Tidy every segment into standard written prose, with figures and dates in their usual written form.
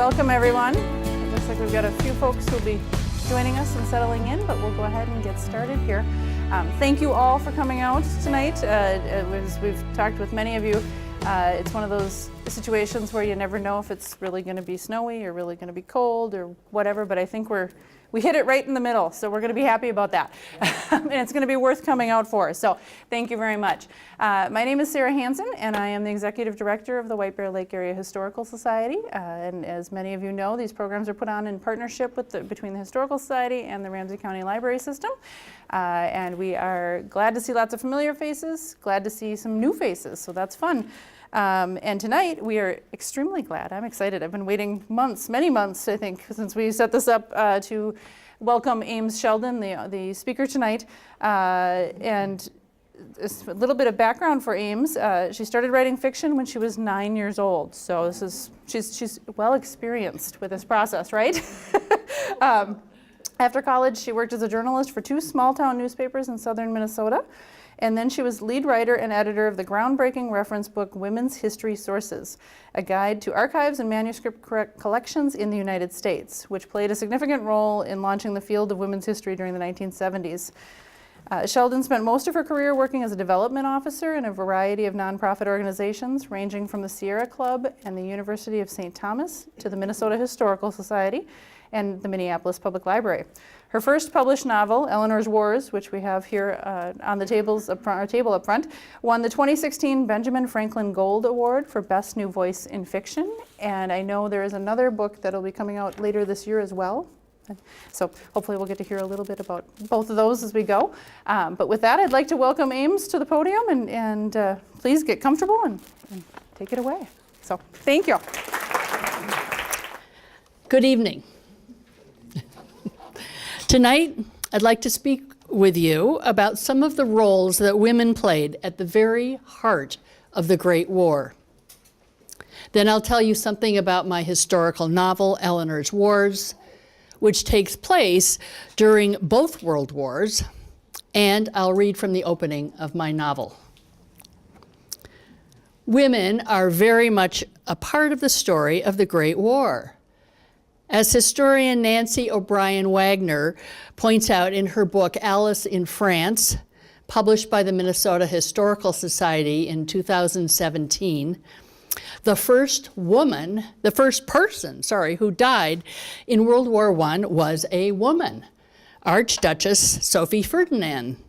welcome everyone. It looks like we've got a few folks who will be joining us and settling in, but we'll go ahead and get started here. Thank you all for coming out tonight. As we've talked with many of you, it's one of those situations where you never know if it's really going to be snowy or really going to be cold or whatever, but I think we hit it right in the middle, so we're going to be happy about that. And it's going to be worth coming out for, so thank you very much. My name is Sarah Hansen, and I am the Executive Director of the White Bear Lake Area Historical Society. And as many of you know, these programs are put on in partnership between the Historical Society and the Ramsey County Library System. And we are glad to see lots of familiar faces, glad to see some new faces, so that's fun. And tonight we are extremely glad. I'm excited. I've been waiting months, many months, I think, since we set this up to welcome Ames Sheldon, the speaker tonight. And a little bit of background for Ames. She started writing fiction when she was 9 years old. So she's well experienced with this process, right? After college, she worked as a journalist for 2 small-town newspapers in southern Minnesota. And then she was lead writer and editor of the groundbreaking reference book, Women's History Sources, a guide to archives and manuscript collections in the United States, which played a significant role in launching the field of women's history during the 1970s. Sheldon spent most of her career working as a development officer in a variety of nonprofit organizations, ranging from the Sierra Club and the University of St. Thomas to the Minnesota Historical Society and the Minneapolis Public Library. Her first published novel, Eleanor's Wars, which we have here on the table up front, won the 2016 Benjamin Franklin Gold Award for Best New Voice in Fiction. And I know there is another book that'll be coming out later this year as well. So hopefully we'll get to hear a little bit about both of those as we go. But with that, I'd like to welcome Ames to the podium and please get comfortable and take it away. So thank you. Good evening. Tonight, I'd like to speak with you about some of the roles that women played at the very heart of the Great War. Then I'll tell you something about my historical novel, Eleanor's Wars, which takes place during both World Wars, and I'll read from the opening of my novel. Women are very much a part of the story of the Great War. As historian Nancy O'Brien Wagner points out in her book, Alice in France, published by the Minnesota Historical Society in 2017, the first person who died in World War I was a woman, Archduchess Sophie Ferdinand,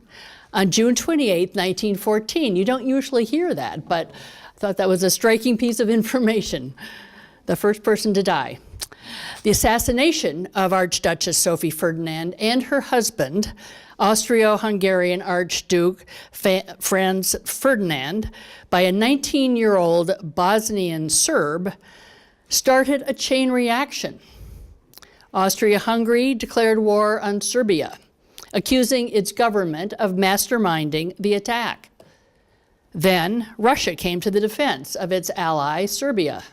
on June 28, 1914. You don't usually hear that, but I thought that was a striking piece of information. The first person to die. The assassination of Archduchess Sophie Ferdinand and her husband, Austro-Hungarian Archduke Franz Ferdinand, by a 19-year-old Bosnian Serb, started a chain reaction. Austria-Hungary declared war on Serbia, accusing its government of masterminding the attack. Then Russia came to the defense of its ally, Serbia.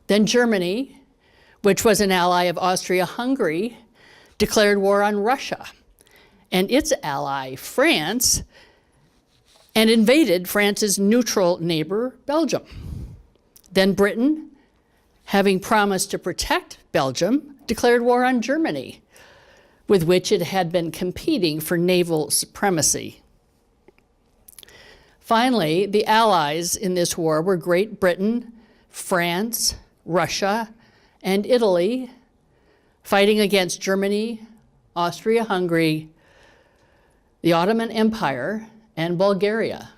Then Germany, which was an ally of Austria-Hungary, declared war on Russia and its ally, France, and invaded France's neutral neighbor, Belgium. Then Britain, having promised to protect Belgium, declared war on Germany, with which it had been competing for naval supremacy. Finally, the allies in this war were Great Britain, France, Russia, and Italy, fighting against Germany, Austria-Hungary, the Ottoman Empire, and Bulgaria.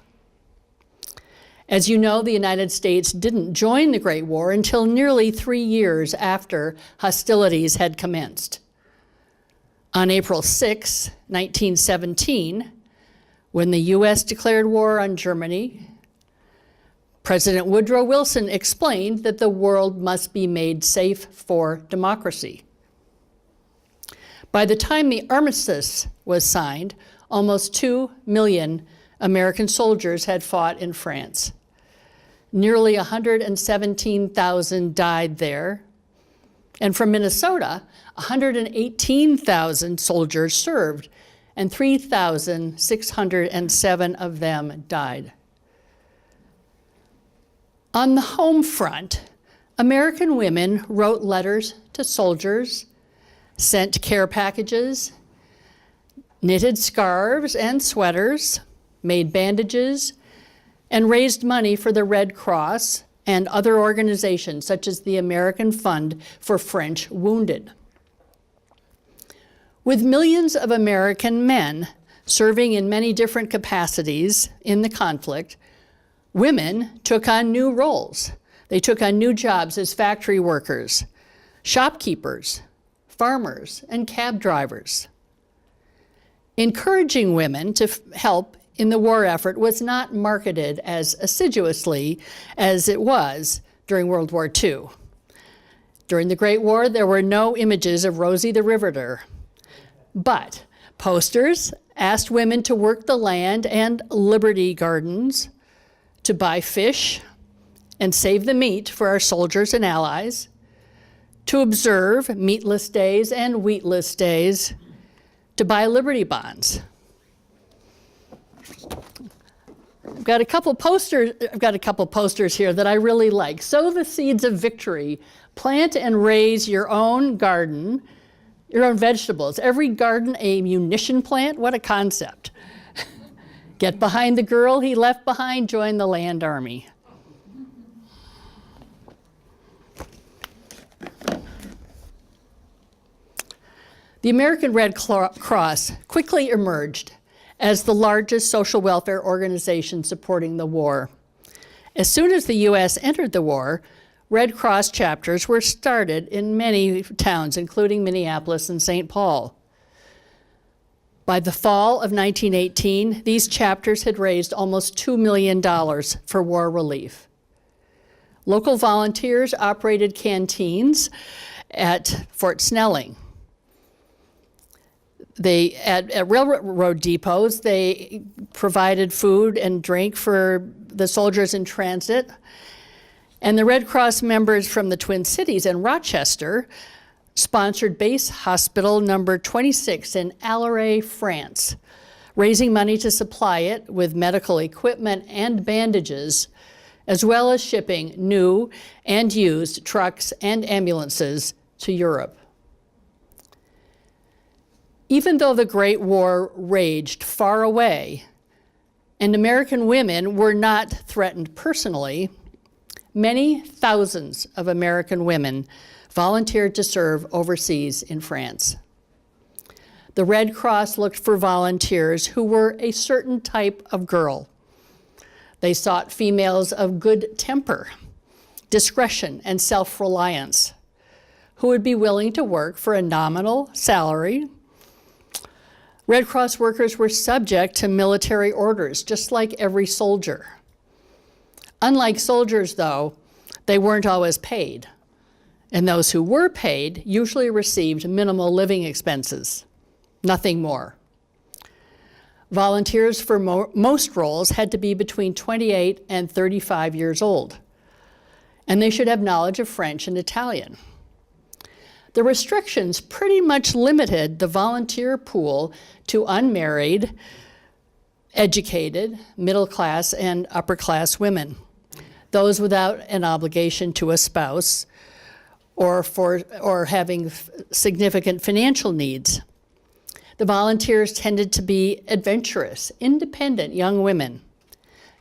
As you know, the United States didn't join the Great War until nearly 3 years after hostilities had commenced. On April 6, 1917, when the U.S. declared war on Germany, President Woodrow Wilson explained that the world must be made safe for democracy. By the time the armistice was signed, almost 2 million American soldiers had fought in France. Nearly 117,000 died there. And from Minnesota, 118,000 soldiers served, and 3,607 of them died. On the home front, American women wrote letters to soldiers, sent care packages, knitted scarves and sweaters, made bandages, and raised money for the Red Cross and other organizations such as the American Fund for French Wounded. With millions of American men serving in many different capacities in the conflict, women took on new roles. They took on new jobs as factory workers, shopkeepers, farmers, and cab drivers. Encouraging women to help in the war effort was not marketed as assiduously as it was during World War II. During the Great War, there were no images of Rosie the Riveter, but posters asked women to work the land and Liberty Gardens, to buy fish and save the meat for our soldiers and allies, to observe meatless days and wheatless days, to buy Liberty bonds. I've got a couple posters here that I really like. Sow the seeds of victory. Plant and raise your own garden, your own vegetables. Every garden a munition plant? What a concept. Get behind the girl he left behind, join the land army. The American Red Cross quickly emerged as the largest social welfare organization supporting the war. As soon as the U.S. entered the war, Red Cross chapters were started in many towns, including Minneapolis and St. Paul. By the fall of 1918, these chapters had raised almost $2 million for war relief. Local volunteers operated canteens at Fort Snelling. At railroad depots, they provided food and drink for the soldiers in transit. And the Red Cross members from the Twin Cities and Rochester sponsored Base Hospital number 26 in Alloray, France, raising money to supply it with medical equipment and bandages, as well as shipping new and used trucks and ambulances to Europe. Even though the Great War raged far away and American women were not threatened personally, many thousands of American women volunteered to serve overseas in France. The Red Cross looked for volunteers who were a certain type of girl. They sought females of good temper, discretion, and self-reliance, who would be willing to work for a nominal salary. Red Cross workers were subject to military orders, just like every soldier. Unlike soldiers, though, they weren't always paid. And those who were paid usually received minimal living expenses, nothing more. Volunteers for most roles had to be between 28 and 35 years old, and they should have knowledge of French and Italian. The restrictions pretty much limited the volunteer pool to unmarried, educated, middle class, and upper class women, those without an obligation to a spouse or having significant financial needs. The volunteers tended to be adventurous, independent young women.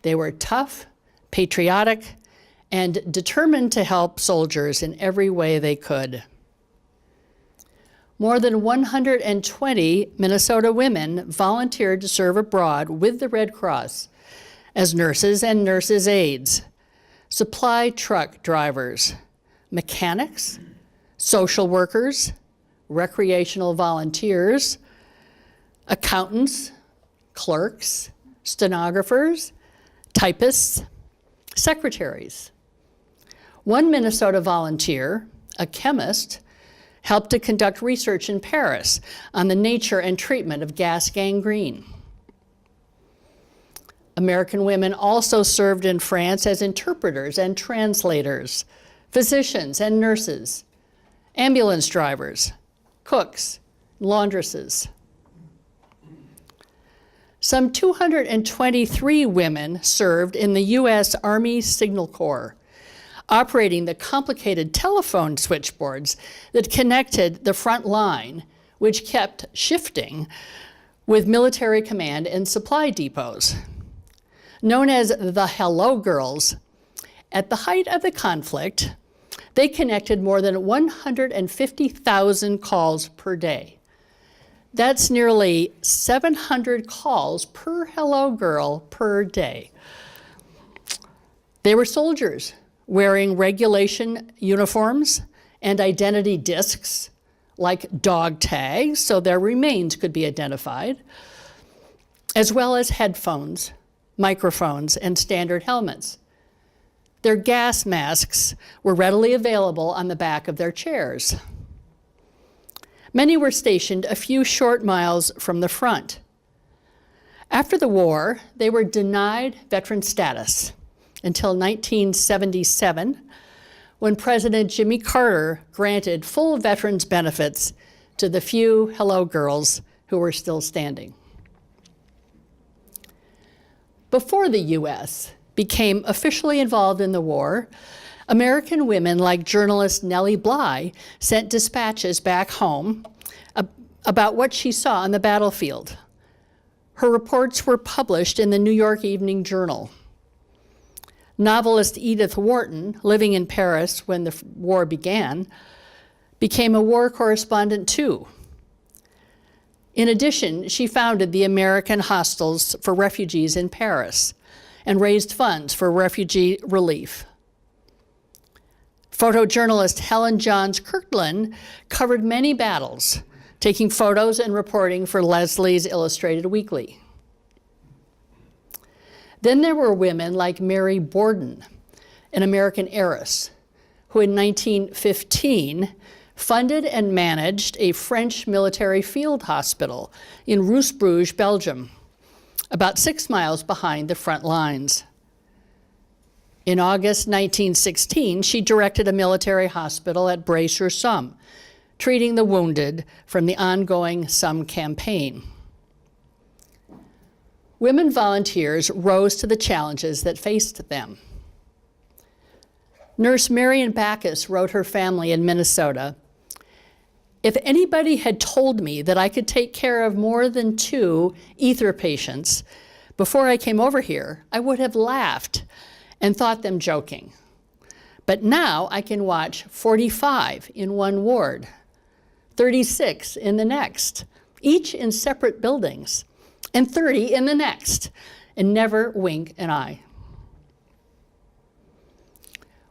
They were tough, patriotic, and determined to help soldiers in every way they could. More than 120 Minnesota women volunteered to serve abroad with the Red Cross as nurses and nurses' aides, supply truck drivers, mechanics, social workers, recreational volunteers, accountants, clerks, stenographers, typists, secretaries. One Minnesota volunteer, a chemist, helped to conduct research in Paris on the nature and treatment of gas gangrene. American women also served in France as interpreters and translators, physicians and nurses, ambulance drivers, cooks, laundresses. Some 223 women served in the U.S. Army Signal Corps, operating the complicated telephone switchboards that connected the front line, which kept shifting with military command and supply depots. Known as the Hello Girls, at the height of the conflict, they connected more than 150,000 calls per day. That's nearly 700 calls per Hello Girl per day. They were soldiers wearing regulation uniforms and identity discs like dog tags so their remains could be identified, as well as headphones, microphones, and standard helmets. Their gas masks were readily available on the back of their chairs. Many were stationed a few short miles from the front. After the war, they were denied veteran status until 1977, when President Jimmy Carter granted full veterans benefits to the few Hello Girls who were still standing. Before the U.S. became officially involved in the war, American women like journalist Nellie Bly sent dispatches back home about what she saw on the battlefield. Her reports were published in the New York Evening Journal. Novelist Edith Wharton, living in Paris when the war began, became a war correspondent too. In addition, she founded the American Hostels for Refugees in Paris and raised funds for refugee relief. Photojournalist Helen Johns Kirkland covered many battles, taking photos and reporting for Leslie's Illustrated Weekly. Then there were women like Mary Borden, an American heiress, who in 1915 funded and managed a French military field hospital in Roosbruge, Belgium, about 6 miles behind the front lines. In August 1916, she directed a military hospital at Bray-sur-Somme, treating the wounded from the ongoing Somme campaign. Women volunteers rose to the challenges that faced them. Nurse Marion Backus wrote her family in Minnesota, "If anybody had told me that I could take care of more than 2 ether patients before I came over here, I would have laughed and thought them joking. But now I can watch 45 in one ward, 36 in the next, each in separate buildings, and 30 in the next, and never wink an eye."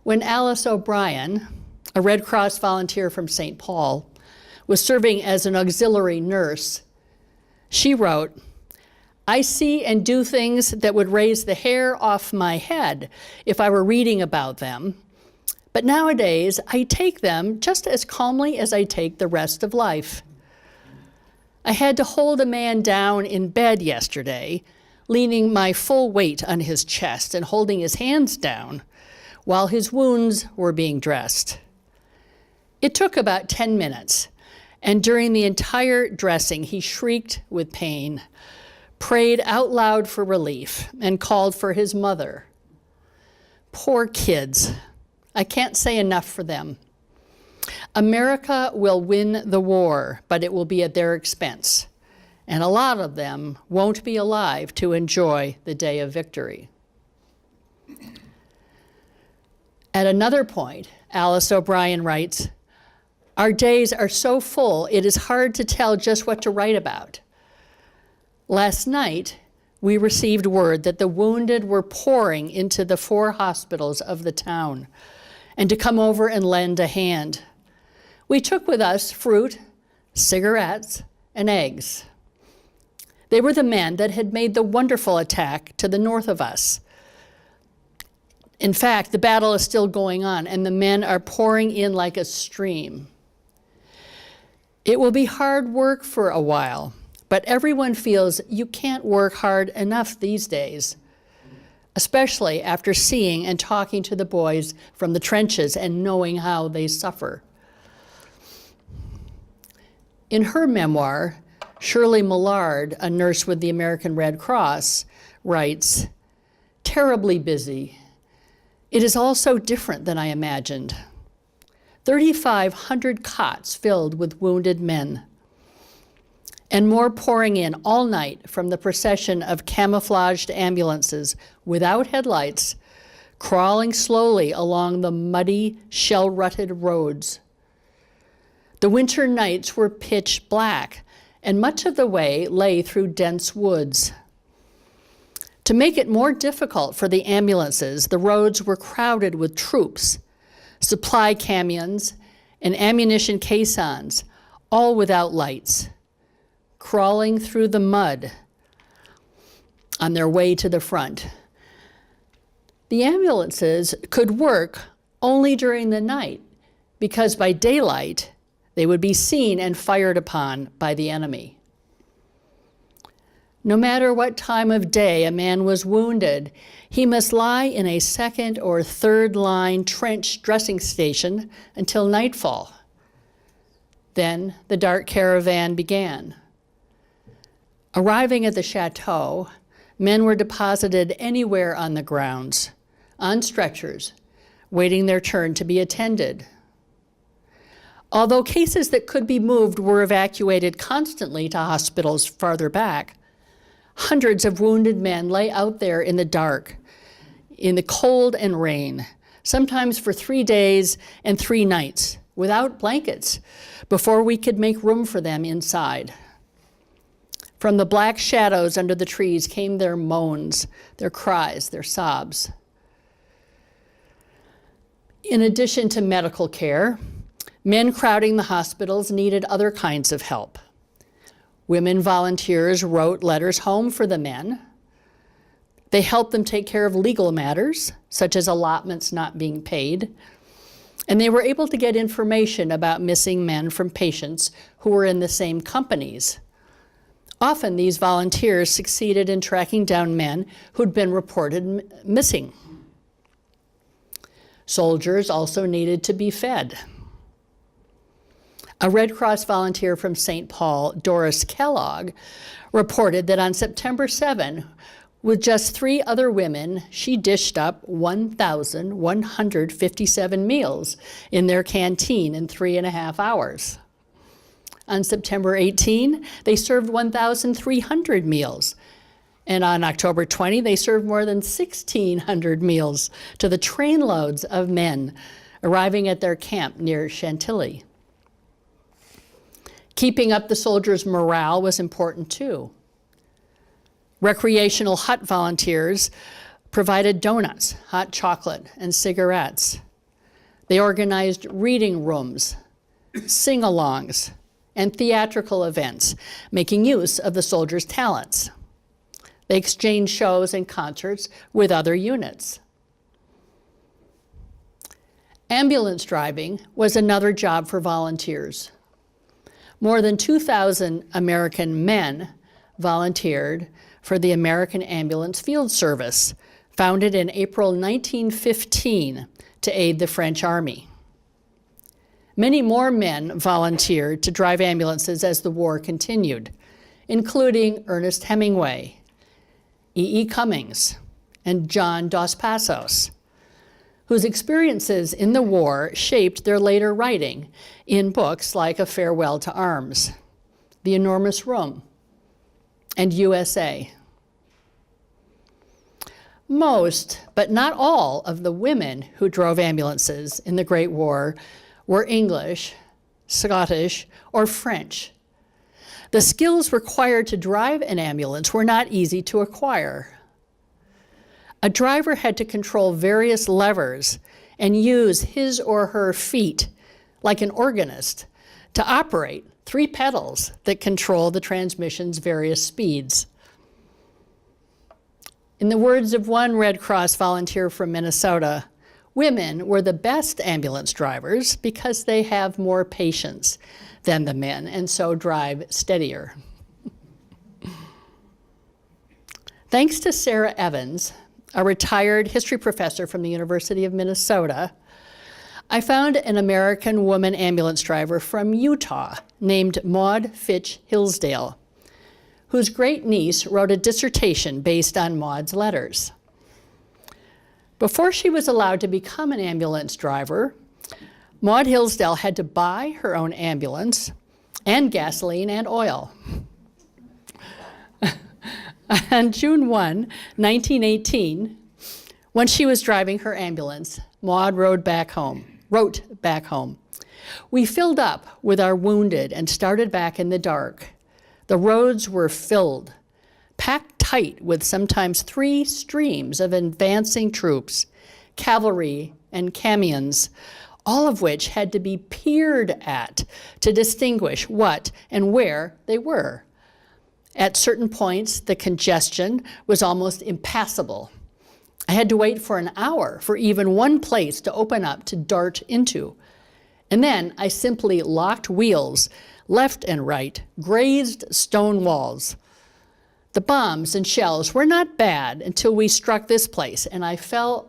When Alice O'Brien, a Red Cross volunteer from St. Paul, was serving as an auxiliary nurse, she wrote, "I see and do things that would raise the hair off my head if I were reading about them, but nowadays I take them just as calmly as I take the rest of life. I had to hold a man down in bed yesterday, leaning my full weight on his chest and holding his hands down while his wounds were being dressed. It took about 10 minutes, and during the entire dressing, he shrieked with pain, prayed out loud for relief, and called for his mother. Poor kids. I can't say enough for them. America will win the war, but it will be at their expense, and a lot of them won't be alive to enjoy the day of victory." At another point, Alice O'Brien writes, "Our days are so full, it is hard to tell just what to write about. Last night, we received word that the wounded were pouring into the 4 hospitals of the town, and to come over and lend a hand. We took with us fruit, cigarettes, and eggs. They were the men that had made the wonderful attack to the north of us. In fact, the battle is still going on, and the men are pouring in like a stream. It will be hard work for a while, but everyone feels you can't work hard enough these days, especially after seeing and talking to the boys from the trenches and knowing how they suffer." In her memoir, Shirley Millard, a nurse with the American Red Cross, writes, "Terribly busy. It is all so different than I imagined. 3,500 cots filled with wounded men, and more pouring in all night from the procession of camouflaged ambulances without headlights, crawling slowly along the muddy, shell-rutted roads. The winter nights were pitch black, and much of the way lay through dense woods. To make it more difficult for the ambulances, the roads were crowded with troops, supply camions, and ammunition caissons, all without lights, crawling through the mud on their way to the front. The ambulances could work only during the night because by daylight, they would be seen and fired upon by the enemy. No matter what time of day a man was wounded, he must lie in a second or third line trench dressing station until nightfall. Then the dark caravan began. Arriving at the chateau, men were deposited anywhere on the grounds, on stretchers, waiting their turn to be attended. Although cases that could be moved were evacuated constantly to hospitals farther back, hundreds of wounded men lay out there in the dark, in the cold and rain, sometimes for 3 days and 3 nights, without blankets, before we could make room for them inside. From the black shadows under the trees came their moans, their cries, their sobs. In addition to medical care, men crowding the hospitals needed other kinds of help. Women volunteers wrote letters home for the men. They helped them take care of legal matters, such as allotments not being paid. And they were able to get information about missing men from patients who were in the same companies. Often these volunteers succeeded in tracking down men who'd been reported missing. Soldiers also needed to be fed. A Red Cross volunteer from St. Paul, Doris Kellogg, reported that on September 7, with just 3 other women, she dished up 1,157 meals in their canteen in 3.5 hours. On September 18, they served 1,300 meals. And on October 20, they served more than 1,600 meals to the trainloads of men arriving at their camp near Chantilly. Keeping up the soldiers' morale was important too. Recreational hut volunteers provided donuts, hot chocolate, and cigarettes. They organized reading rooms, sing-alongs, and theatrical events, making use of the soldiers' talents. They exchanged shows and concerts with other units. Ambulance driving was another job for volunteers. More than 2,000 American men volunteered for the American Ambulance Field Service, founded in April 1915 to aid the French Army. Many more men volunteered to drive ambulances as the war continued, including Ernest Hemingway, E.E. Cummings, and John Dos Passos, whose experiences in the war shaped their later writing in books like A Farewell to Arms, The Enormous Room, and USA. Most, but not all, of the women who drove ambulances in the Great War were English, Scottish, or French. The skills required to drive an ambulance were not easy to acquire. A driver had to control various levers and use his or her feet, like an organist, to operate 3 pedals that control the transmission's various speeds. In the words of one Red Cross volunteer from Minnesota, women were the best ambulance drivers because they have more patience than the men and so drive steadier. Thanks to Sarah Evans, a retired history professor from the University of Minnesota, I found an American woman ambulance driver from Utah named Maud Fitch Hillsdale, whose great niece wrote a dissertation based on Maud's letters. Before she was allowed to become an ambulance driver, Maud Hillsdale had to buy her own ambulance and gasoline and oil. On June 1, 1918, when she was driving her ambulance, Maud wrote back home. We filled up with our wounded and started back in the dark. The roads were filled, packed tight with sometimes 3 streams of advancing troops, cavalry and camions, all of which had to be peered at to distinguish what and where they were. At certain points, the congestion was almost impassable. I had to wait for an hour for even one place to open up to dart into. And then I simply locked wheels left and right, grazed stone walls. The bombs and shells were not bad until we struck this place, and I flew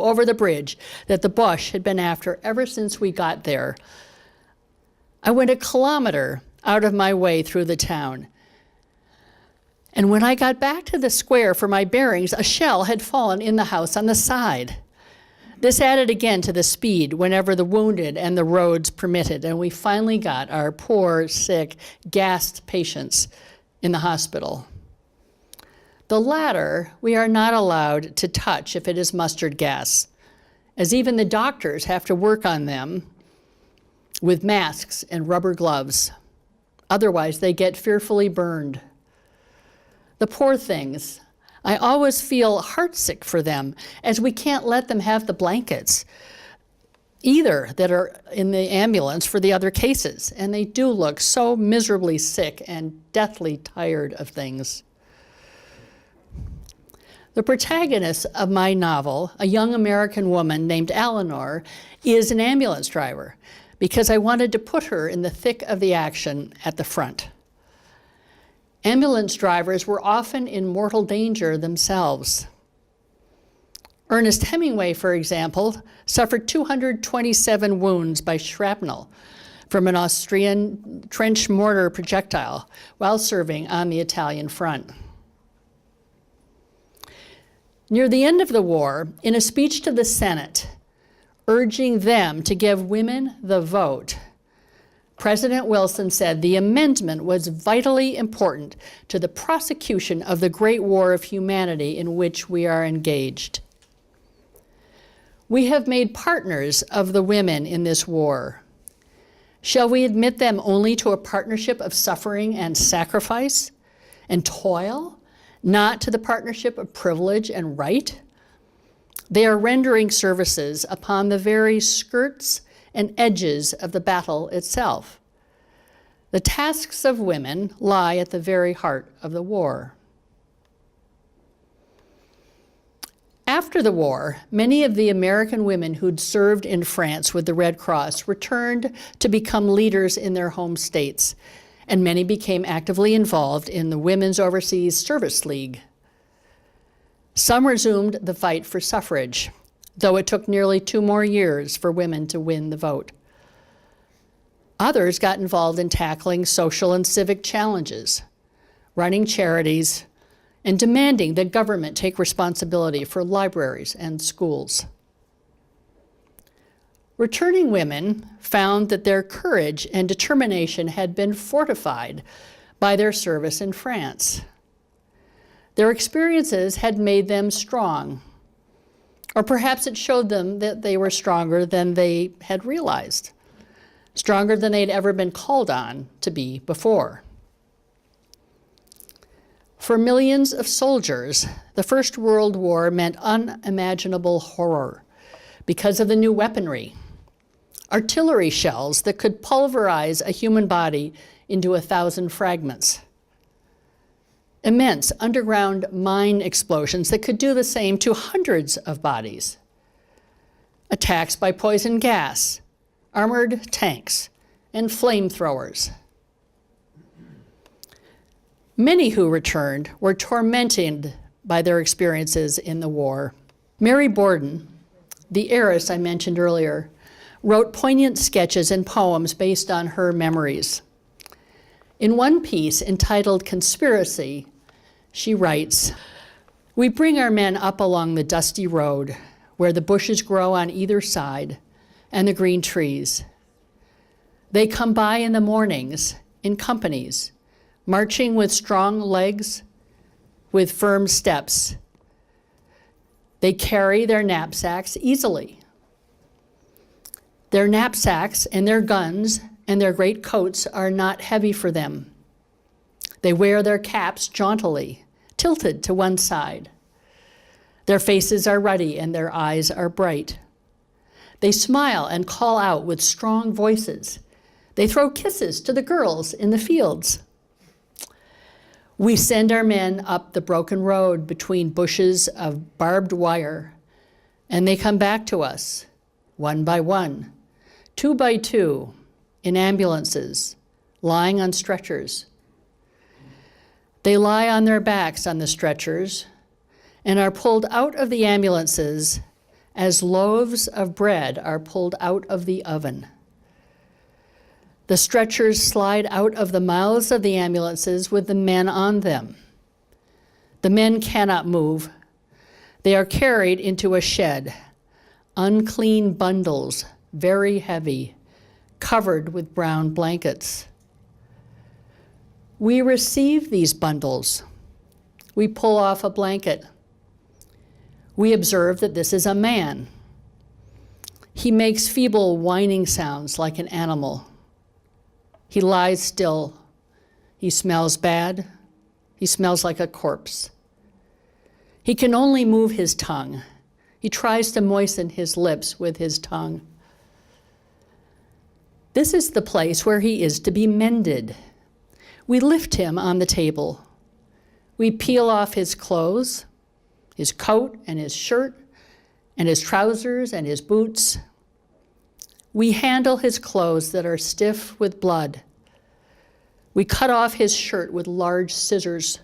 over the bridge that the Boche had been after ever since we got there. I went a kilometer out of my way through the town. And when I got back to the square for my bearings, a shell had fallen in the house on the side. This added again to the speed whenever the wounded and the roads permitted, and we finally got our poor, sick, gassed patients in the hospital. The latter we are not allowed to touch if it is mustard gas, as even the doctors have to work on them with masks and rubber gloves. Otherwise, they get fearfully burned. The poor things. I always feel heartsick for them, as we can't let them have the blankets either that are in the ambulance for the other cases, and they do look so miserably sick and deathly tired of things. The protagonist of my novel, a young American woman named Eleonor, is an ambulance driver because I wanted to put her in the thick of the action at the front. Ambulance drivers were often in mortal danger themselves. Ernest Hemingway, for example, suffered 227 wounds by shrapnel from an Austrian trench mortar projectile while serving on the Italian front. Near the end of the war, in a speech to the Senate, urging them to give women the vote, President Wilson said the amendment was vitally important to the prosecution of the great war of humanity in which we are engaged. We have made partners of the women in this war. Shall we admit them only to a partnership of suffering and sacrifice and toil, not to the partnership of privilege and right? They are rendering services upon the very skirts and edges of the battle itself. The tasks of women lie at the very heart of the war. After the war, many of the American women who'd served in France with the Red Cross returned to become leaders in their home states, and many became actively involved in the Women's Overseas Service League. Some resumed the fight for suffrage, though it took nearly 2 more years for women to win the vote. Others got involved in tackling social and civic challenges, running charities, and demanding that government take responsibility for libraries and schools. Returning women found that their courage and determination had been fortified by their service in France. Their experiences had made them strong, or perhaps it showed them that they were stronger than they had realized, stronger than they'd ever been called on to be before. For millions of soldiers, the First World War meant unimaginable horror because of the new weaponry. Artillery shells that could pulverize a human body into 1,000 fragments. Immense underground mine explosions that could do the same to hundreds of bodies. Attacks by poison gas, armored tanks, and flamethrowers. Many who returned were tormented by their experiences in the war. Mary Borden, the heiress I mentioned earlier, wrote poignant sketches and poems based on her memories. In one piece entitled Conspiracy, she writes, We bring our men up along the dusty road where the bushes grow on either side and the green trees. They come by in the mornings in companies, marching with strong legs, with firm steps. They carry their knapsacks easily. Their knapsacks and their guns and their great coats are not heavy for them. They wear their caps jauntily, tilted to one side. Their faces are ruddy and their eyes are bright. They smile and call out with strong voices. They throw kisses to the girls in the fields. We send our men up the broken road between bushes of barbed wire, and they come back to us, one by one, two by two, in ambulances, lying on stretchers. They lie on their backs on the stretchers and are pulled out of the ambulances as loaves of bread are pulled out of the oven. The stretchers slide out of the mouths of the ambulances with the men on them. The men cannot move. They are carried into a shed, unclean bundles, very heavy, covered with brown blankets. We receive these bundles. We pull off a blanket. We observe that this is a man. He makes feeble whining sounds like an animal. He lies still. He smells bad. He smells like a corpse. He can only move his tongue. He tries to moisten his lips with his tongue. This is the place where he is to be mended. We lift him on the table. We peel off his clothes, his coat and his shirt, and his trousers and his boots. We handle his clothes that are stiff with blood. We cut off his shirt with large scissors.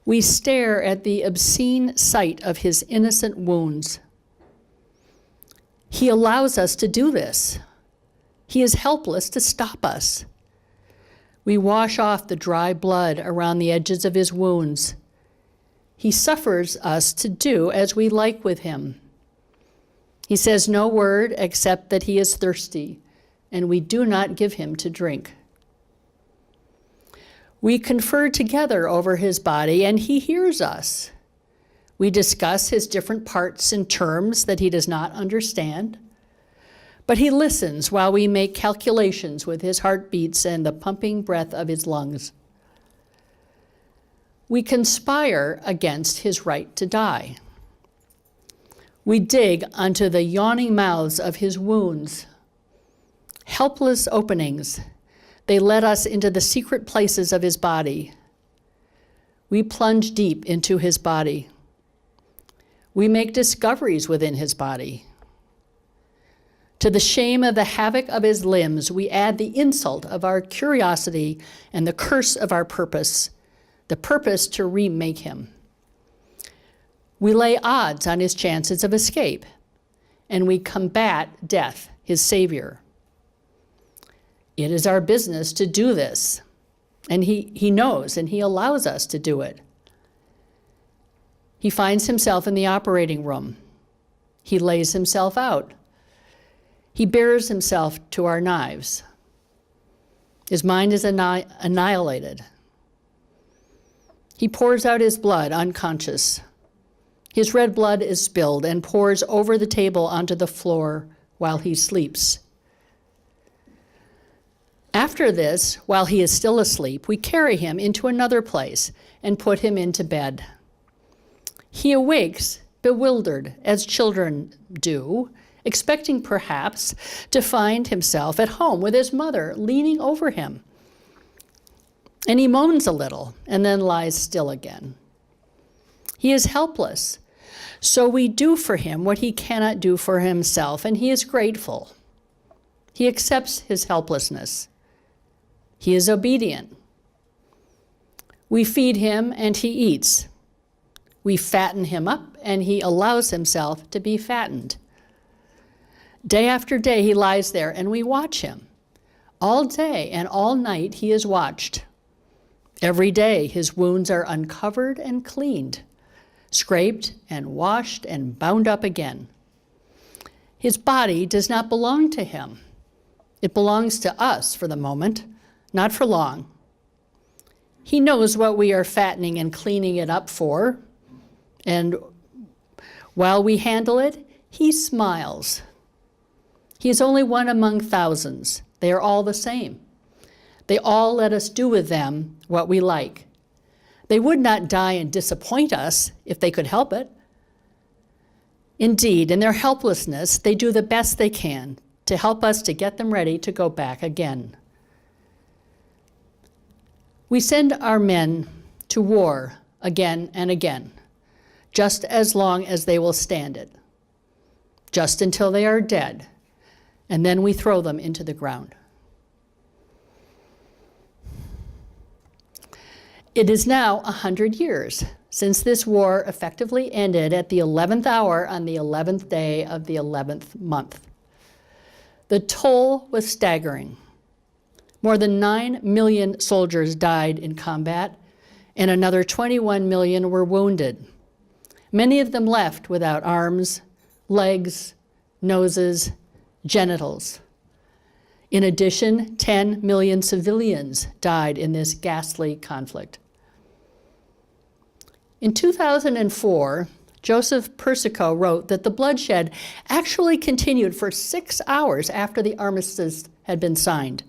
We stare at the obscene sight of his innocent wounds. He allows us to do this. He is helpless to stop us. We wash off the dry blood around the edges of his wounds. He suffers us to do as we like with him. He says no word except that he is thirsty, and we do not give him to drink. We confer together over his body, and he hears us. We discuss his different parts in terms that he does not understand, but he listens while we make calculations with his heartbeats and the pumping breath of his lungs. We conspire against his right to die. We dig onto the yawning mouths of his wounds, helpless openings. They let us into the secret places of his body. We plunge deep into his body. We make discoveries within his body. To the shame of the havoc of his limbs, we add the insult of our curiosity and the curse of our purpose, the purpose to remake him. We lay odds on his chances of escape, and we combat death, his savior. It is our business to do this, and he knows, and he allows us to do it. He finds himself in the operating room. He lays himself out. He bears himself to our knives. His mind is annihilated. He pours out his blood unconscious. His red blood is spilled and pours over the table onto the floor while he sleeps. After this, while he is still asleep, we carry him into another place and put him into bed. He awakes, bewildered, as children do, expecting perhaps to find himself at home with his mother leaning over him. And he moans a little and then lies still again. He is helpless, so we do for him what he cannot do for himself, and he is grateful. He accepts his helplessness. He is obedient. We feed him and he eats. We fatten him up and he allows himself to be fattened. Day after day he lies there and we watch him. All day and all night he is watched. Every day his wounds are uncovered and cleaned. scraped and washed and bound up again. His body does not belong to him. It belongs to us for the moment, not for long. He knows what we are fattening and cleaning it up for, and while we handle it, he smiles. He is only one among thousands. They are all the same. They all let us do with them what we like. They would not die and disappoint us if they could help it. Indeed, in their helplessness, they do the best they can to help us to get them ready to go back again. We send our men to war again and again, just as long as they will stand it, just until they are dead, and then we throw them into the ground. It is now 100 years since this war effectively ended at the 11th hour on the 11th day of the 11th month. The toll was staggering. More than 9 million soldiers died in combat, and another 21 million were wounded. Many of them left without arms, legs, noses, genitals. In addition, 10 million civilians died in this ghastly conflict. In 2004, Joseph Persico wrote that the bloodshed actually continued for 6 hours after the armistice had been signed.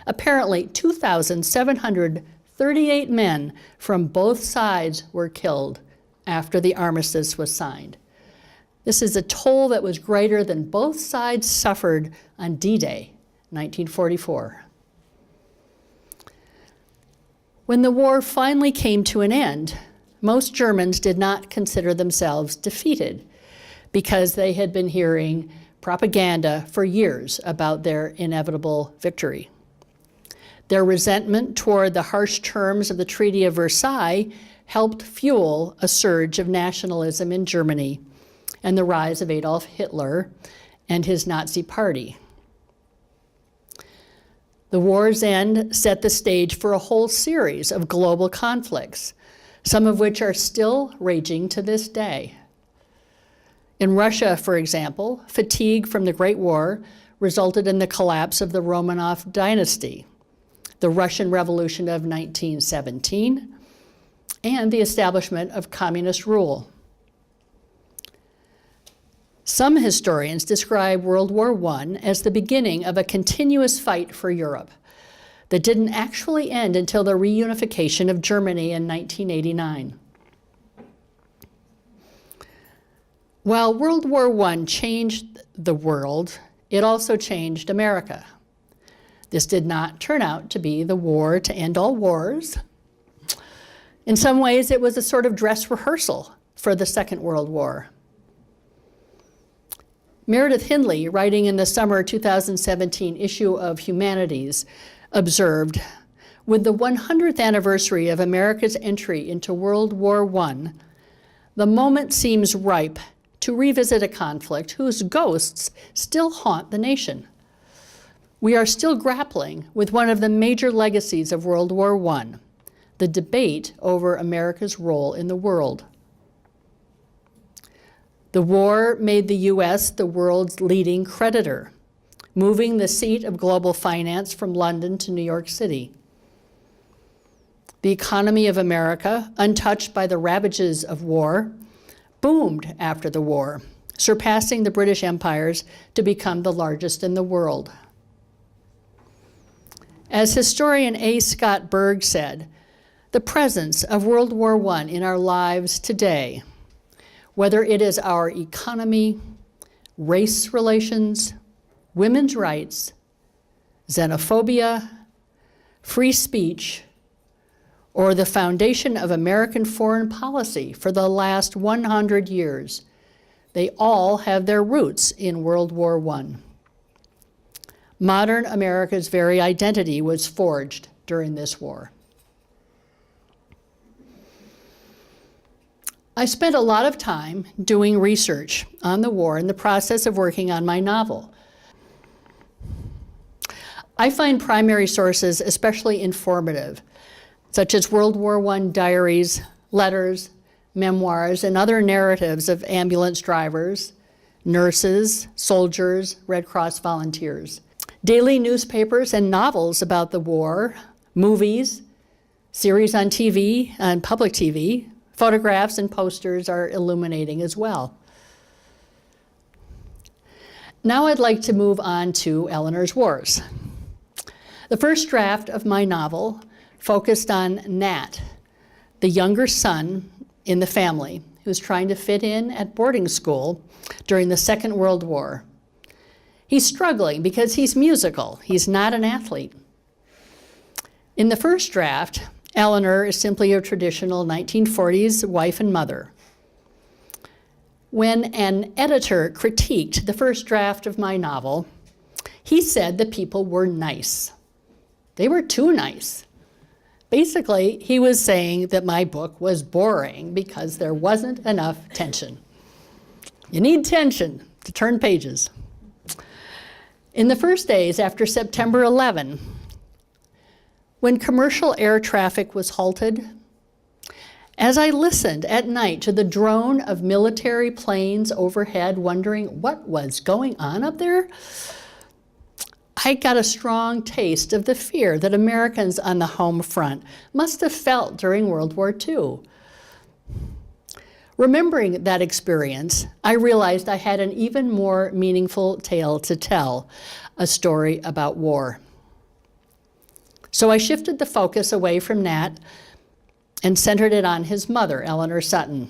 Apparently, 2,738 men from both sides were killed after the armistice was signed. This is a toll that was greater than both sides suffered on D-Day, 1944. When the war finally came to an end, most Germans did not consider themselves defeated because they had been hearing propaganda for years about their inevitable victory. Their resentment toward the harsh terms of the Treaty of Versailles helped fuel a surge of nationalism in Germany and the rise of Adolf Hitler and his Nazi Party. The war's end set the stage for a whole series of global conflicts, some of which are still raging to this day. In Russia, for example, fatigue from the Great War resulted in the collapse of the Romanov dynasty, the Russian Revolution of 1917, and the establishment of communist rule. Some historians describe World War I as the beginning of a continuous fight for Europe that didn't actually end until the reunification of Germany in 1989. While World War I changed the world, it also changed America. This did not turn out to be the war to end all wars. In some ways, it was a sort of dress rehearsal for the Second World War. Meredith Hindley, writing in the summer 2017 issue of Humanities, observed, with the 100th anniversary of America's entry into World War I, the moment seems ripe to revisit a conflict whose ghosts still haunt the nation. We are still grappling with one of the major legacies of World War I, the debate over America's role in the world. The war made the U.S. the world's leading creditor, moving the seat of global finance from London to New York City. The economy of America, untouched by the ravages of war, boomed after the war, surpassing the British empires to become the largest in the world. As historian A. Scott Berg said, the presence of World War I in our lives today, whether it is our economy, race relations, women's rights, xenophobia, free speech, or the foundation of American foreign policy for the last 100 years, they all have their roots in World War I. Modern America's very identity was forged during this war. I spent a lot of time doing research on the war in the process of working on my novel. I find primary sources especially informative, such as World War I diaries, letters, memoirs, and other narratives of ambulance drivers, nurses, soldiers, Red Cross volunteers. Daily newspapers and novels about the war, movies, series on TV, on public TV, photographs and posters are illuminating as well. Now I'd like to move on to Eleanor's Wars. The first draft of my novel focused on Nat, the younger son in the family who's trying to fit in at boarding school during the Second World War. He's struggling because he's musical. He's not an athlete. In the first draft, Eleanor is simply a traditional 1940s wife and mother. When an editor critiqued the first draft of my novel, he said the people were nice. They were too nice. Basically, he was saying that my book was boring because there wasn't enough tension. You need tension to turn pages. In the first days after September 11, when commercial air traffic was halted, as I listened at night to the drone of military planes overhead, wondering what was going on up there, I got a strong taste of the fear that Americans on the home front must have felt during World War II. Remembering that experience, I realized I had an even more meaningful tale to tell, a story about war. So I shifted the focus away from Nat and centered it on his mother, Eleanor Sutton.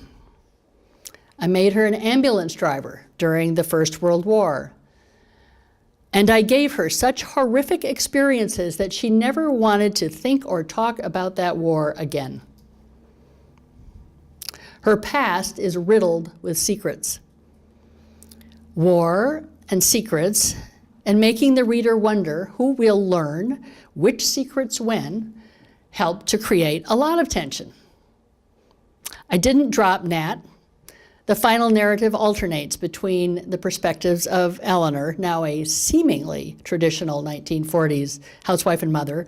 I made her an ambulance driver during the First World War. And I gave her such horrific experiences that she never wanted to think or talk about that war again. Her past is riddled with secrets. War and secrets, and making the reader wonder who will learn which secrets when, helped to create a lot of tension. I didn't drop Nat. The final narrative alternates between the perspectives of Eleanor, now a seemingly traditional 1940s housewife and mother,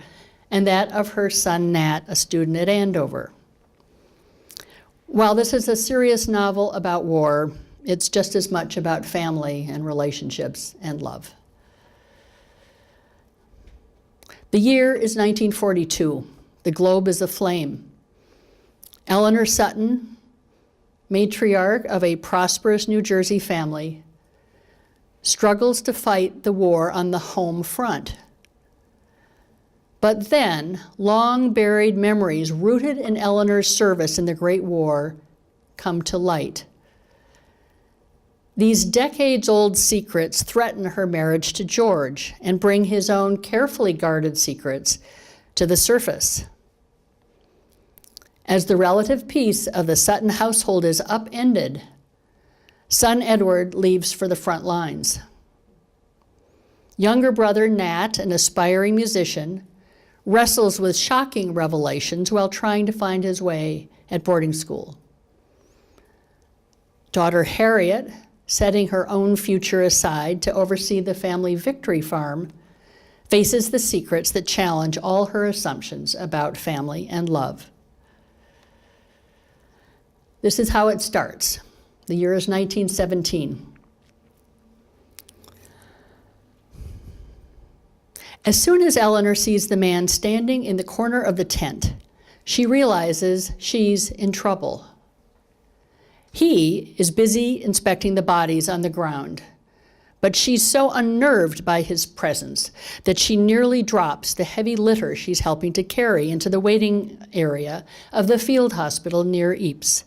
and that of her son Nat, a student at Andover. While this is a serious novel about war, it's just as much about family and relationships and love. The year is 1942. The globe is aflame. Eleanor Sutton, matriarch of a prosperous New Jersey family, struggles to fight the war on the home front. But then, long-buried memories rooted in Eleanor's service in the Great War come to light. These decades-old secrets threaten her marriage to George and bring his own carefully guarded secrets to the surface. As the relative peace of the Sutton household is upended, son Edward leaves for the front lines. Younger brother Nat, an aspiring musician, wrestles with shocking revelations while trying to find his way at boarding school. Daughter Harriet, setting her own future aside to oversee the family victory farm, faces the secrets that challenge all her assumptions about family and love. This is how it starts. The year is 1917. As soon as Eleanor sees the man standing in the corner of the tent, she realizes she's in trouble. He is busy inspecting the bodies on the ground, but she's so unnerved by his presence that she nearly drops the heavy litter she's helping to carry into the waiting area of the field hospital near Ames.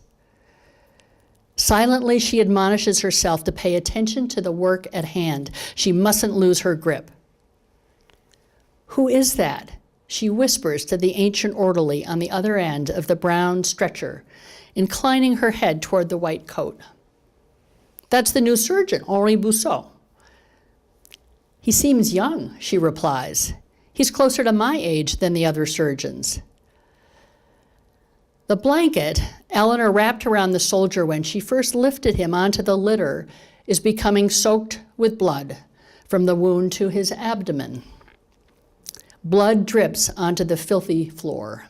Silently, she admonishes herself to pay attention to the work at hand. She mustn't lose her grip. "Who is that?" she whispers to the ancient orderly on the other end of the brown stretcher, inclining her head toward the white coat. "That's the new surgeon, Henri Bousseau." "He seems young," she replies. "He's closer to my age than the other surgeons." The blanket Eleanor wrapped around the soldier when she first lifted him onto the litter is becoming soaked with blood from the wound to his abdomen. Blood drips onto the filthy floor.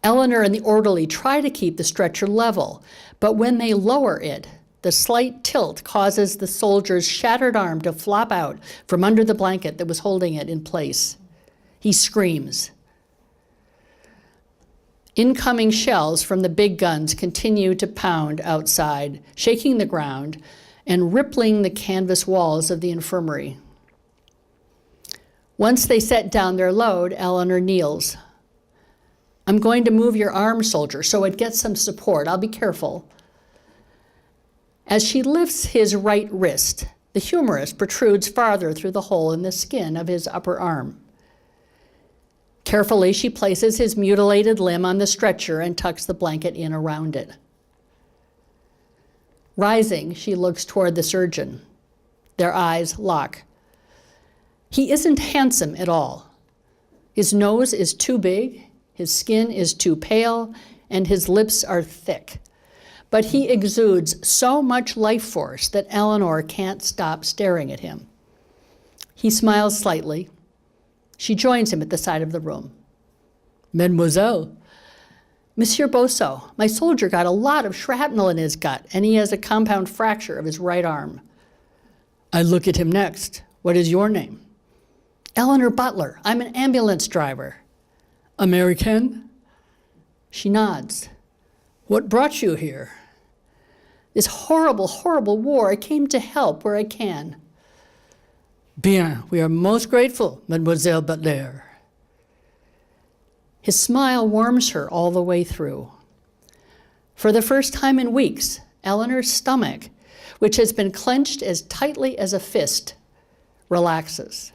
Eleanor and the orderly try to keep the stretcher level, but when they lower it, the slight tilt causes the soldier's shattered arm to flop out from under the blanket that was holding it in place. He screams. Incoming shells from the big guns continue to pound outside, shaking the ground and rippling the canvas walls of the infirmary. Once they set down their load, Eleanor kneels. I'm going to move your arm, soldier, so it gets some support. I'll be careful. As she lifts his right wrist, the humerus protrudes farther through the hole in the skin of his upper arm. Carefully, she places his mutilated limb on the stretcher and tucks the blanket in around it. Rising, she looks toward the surgeon. Their eyes lock. He isn't handsome at all. His nose is too big, his skin is too pale, and his lips are thick. But he exudes so much life force that Eleanor can't stop staring at him. He smiles slightly. She joins him at the side of the room. Mademoiselle. Monsieur Bosso, my soldier got a lot of shrapnel in his gut, and he has a compound fracture of his right arm. I look at him next. What is your name? Eleanor Butler. I'm an ambulance driver. American? She nods. What brought you here? This horrible, horrible war. I came to help where I can. Bien, we are most grateful, Mademoiselle Butler. His smile warms her all the way through. For the first time in weeks, Eleanor's stomach, which has been clenched as tightly as a fist, relaxes.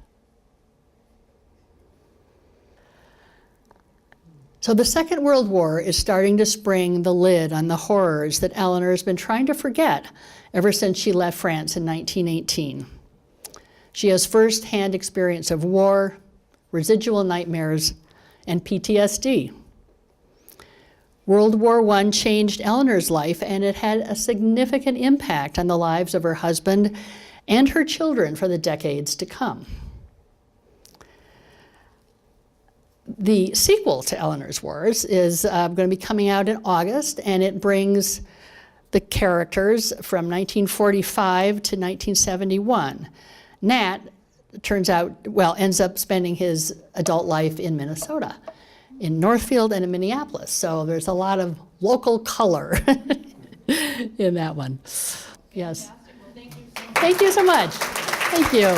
So the Second World War is starting to spring the lid on the horrors that Eleanor has been trying to forget ever since she left France in 1918. She has first-hand experience of war, residual nightmares, and PTSD. World War I changed Eleanor's life, and it had a significant impact on the lives of her husband and her children for the decades to come. The sequel to Eleanor's Wars is going to be coming out in August, and it brings the characters from 1945 to 1971. Nat ends up spending his adult life in Minnesota, in Northfield and in Minneapolis. So there's a lot of local color in that one. Yes. Well, thank you so much. Thank you so much. Thank you.